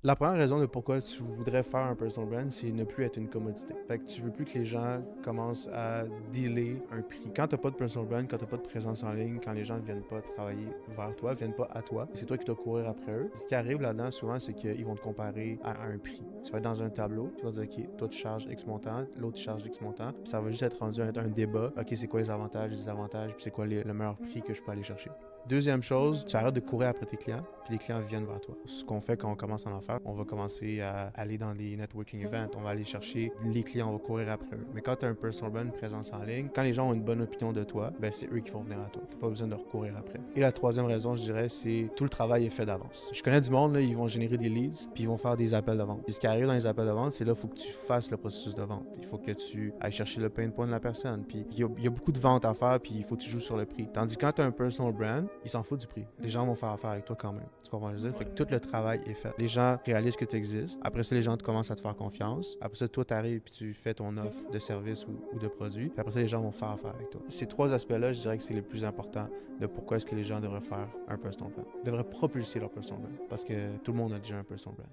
La première raison de pourquoi tu voudrais faire un personal brand, c'est ne plus être une commodité. Fait que tu veux plus que les gens commencent à dealer un prix. Quand t'as pas de personal brand, quand t'as pas de présence en ligne, quand les gens ne viennent pas travailler vers toi, viennent pas à toi, c'est toi qui dois courir après eux. Ce qui arrive là-dedans, souvent, c'est qu'ils vont te comparer à un prix. Tu vas être dans un tableau, tu vas dire, OK, toi tu charges X montant, l'autre tu charges X montant, puis ça va juste être rendu un débat. OK, c'est quoi les avantages, les désavantages, puis c'est quoi le meilleur prix que je peux aller chercher. Deuxième chose, tu arrêtes de courir après tes clients, puis les clients viennent vers toi. Ce qu'on fait quand on commence à en faire, on va commencer à aller dans les networking events, on va aller chercher les clients, on va courir après eux. Mais quand tu as un personal brand, une présence en ligne, quand les gens ont une bonne opinion de toi, ben c'est eux qui vont venir à toi. Tu n'as pas besoin de recourir après. Et la troisième raison, je dirais, c'est tout le travail est fait d'avance. Je connais du monde, là, ils vont générer des leads, puis ils vont faire des appels de vente. Et ce qui arrive dans les appels de vente, c'est là, il faut que tu fasses le processus de vente. Il faut que tu ailles chercher le pain point de la personne. Puis il y a beaucoup de ventes à faire, puis il faut que tu joues sur le prix. Tandis que quand tu as un personal brand, ils s'en foutent du prix. Les gens vont faire affaire avec toi quand même. Tu comprends ce que je veux dire? Fait que tout le travail est fait. Les gens réalisent que tu existes. Après ça, les gens commencent à te faire confiance. Après ça, toi, tu arrives puis tu fais ton offre de service ou de produit. Puis après ça, les gens vont faire affaire avec toi. Ces trois aspects-là, je dirais que c'est les plus importants de pourquoi est-ce que les gens devraient faire un personal brand. Ils devraient propulser leur personal brand. Parce que tout le monde a déjà un personal brand.